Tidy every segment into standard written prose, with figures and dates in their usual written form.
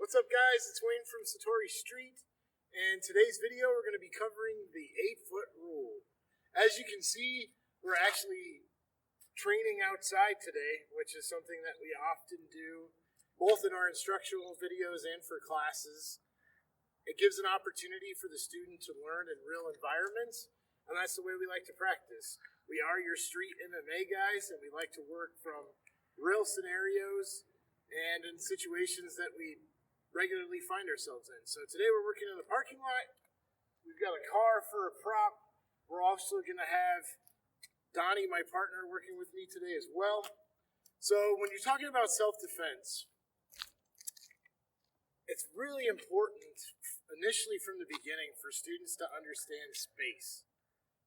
What's up, guys? It's Wayne from Satori Street, and today's video we're going to be covering the 8-foot rule. As you can see, we're actually training outside today, which is something that we often do, both in our instructional videos and for classes. It gives an opportunity for the student to learn in real environments, and that's the way we like to practice. We are your Street MMA guys, and we like to work from real scenarios and in situations that we regularly find ourselves in. So today we're working in the parking lot. We've got a car for a prop. We're also going to have Donnie, my partner, working with me today as well. So when you're talking about self-defense, it's really important initially from the beginning for students to understand space.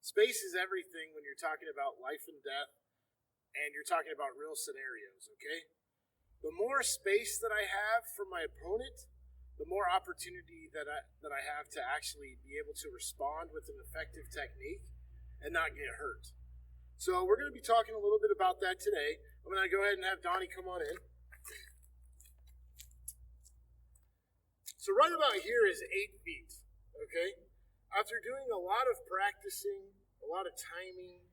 Space is everything when you're talking about life and death and you're talking about real scenarios, okay? The more space that I have for my opponent, the more opportunity that I have to actually be able to respond with an effective technique and not get hurt. So we're going to be talking a little bit about that today. I'm going to go ahead and have Donnie come on in. So right about here is 8 feet, okay? After doing a lot of practicing, a lot of timing,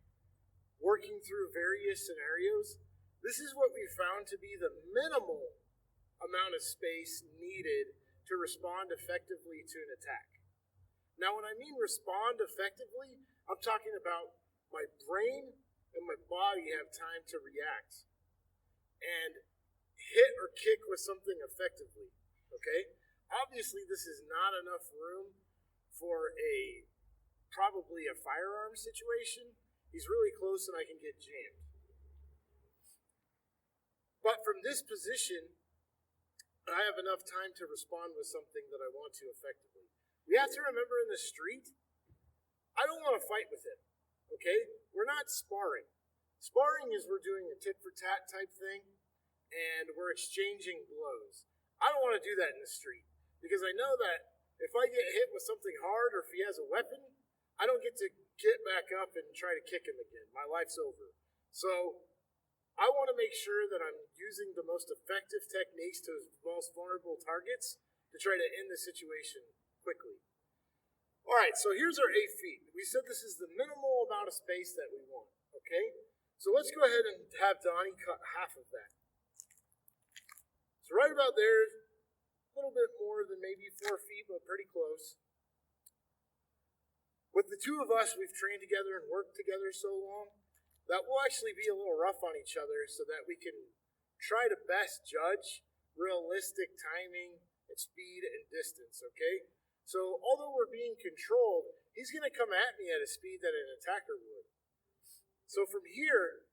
working through various scenarios, this is what we found to be the minimal amount of space needed to respond effectively to an attack. Now, when I mean respond effectively, I'm talking about my brain and my body have time to react and hit or kick with something effectively, okay? Obviously, this is not enough room for probably a firearm situation. He's really close and I can get jammed. But from this position, I have enough time to respond with something that I want to effectively. We have to remember in the street, I don't want to fight with him, okay? We're not sparring. Sparring is we're doing a tit-for-tat type thing, and we're exchanging blows. I don't want to do that in the street, because I know that if I get hit with something hard or if he has a weapon, I don't get to get back up and try to kick him again. My life's over. So I want to make sure that I'm using the most effective techniques to his most vulnerable targets to try to end the situation quickly. All right, so here's our 8 feet. We said this is the minimal amount of space that we want, okay? So let's go ahead and have Donnie cut half of that. So right about there, a little bit more than maybe 4 feet, but pretty close. With the two of us, we've trained together and worked together so long that we'll actually be a little rough on each other so that we can try to best judge realistic timing and speed and distance, okay? So although we're being controlled, he's going to come at me at a speed that an attacker would. So from here,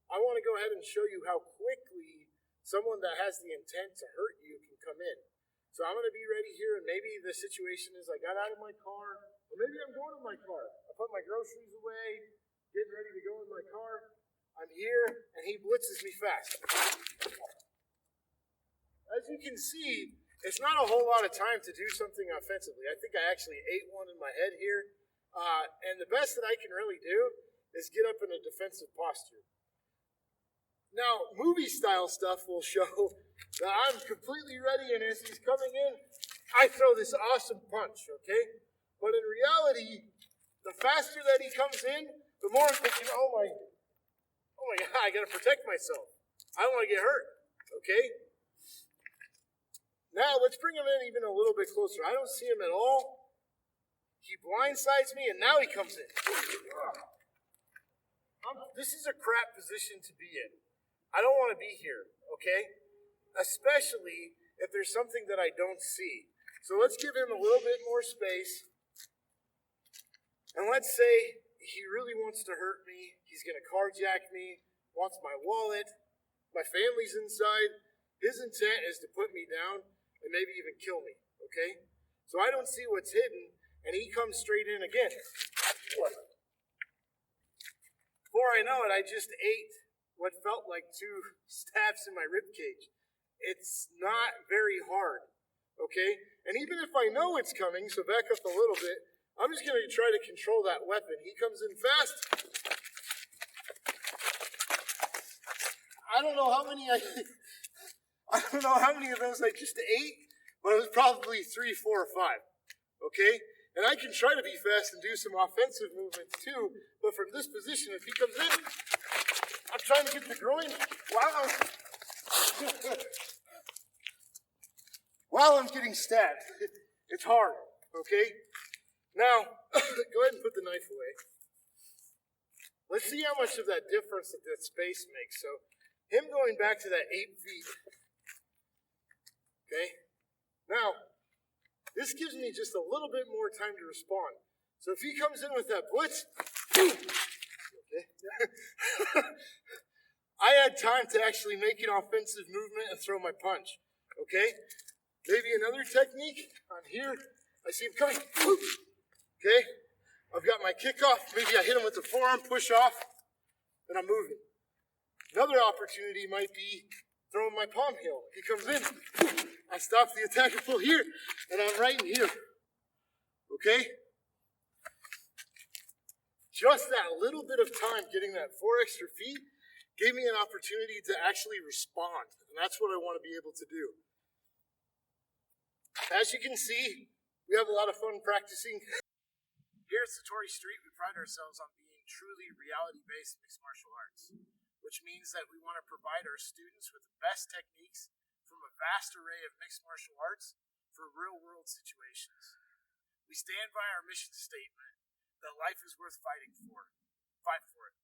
I want to go ahead and show you how quickly someone that has the intent to hurt you can come in. So I'm going to be ready here, and maybe the situation is I got out of my car, or maybe I'm going to my car. I put my groceries away, getting ready to go in my car. I'm here, and he blitzes me fast. As you can see, it's not a whole lot of time to do something offensively. I think I actually ate one in my head here. And the best that I can really do is get up in a defensive posture. Now, movie-style stuff will show that I'm completely ready, and as he's coming in, I throw this awesome punch, okay? But in reality, the faster that he comes in, the more I'm thinking, oh my God, I gotta protect myself. I don't want to get hurt, okay? Now, let's bring him in even a little bit closer. I don't see him at all. He blindsides me, and now he comes in. This is a crap position to be in. I don't want to be here, okay? Especially if there's something that I don't see. So let's give him a little bit more space. And let's say he really wants to hurt me. He's going to carjack me, wants my wallet. My family's inside. His intent is to put me down and maybe even kill me, okay? So I don't see what's hidden, and he comes straight in again. Before I know it, I just ate what felt like 2 stabs in my rib cage. It's not very hard, okay? And even if I know it's coming, so back up a little bit, I'm just going to try to control that weapon. He comes in fast. I don't know how many of those I just ate, but it was probably 3, 4, or 5. Okay? And I can try to be fast and do some offensive movements too, but from this position, if he comes in, I'm trying to get the groin while I'm getting stabbed. It's hard, okay? Now, go ahead and put the knife away. Let's see how much of that difference that space makes. So, him going back to that 8 feet. Okay? Now, this gives me just a little bit more time to respond. So if he comes in with that blitz, okay, I had time to actually make an offensive movement and throw my punch. Okay? Maybe another technique on here. I see him coming. Okay? I've got my kickoff. Maybe I hit him with the forearm, push off, and I'm moving. Another opportunity might be throwing my palm heel. He comes in. I stop the attack and pull here, and I'm right in here. Okay? Just that little bit of time getting that 4 extra feet gave me an opportunity to actually respond, and that's what I want to be able to do. As you can see, we have a lot of fun practicing. Here at Satori Street, we pride ourselves on being truly reality-based mixed martial arts, which means that we want to provide our students with the best techniques from a vast array of mixed martial arts for real-world situations. We stand by our mission statement that life is worth fighting for. Fight for it.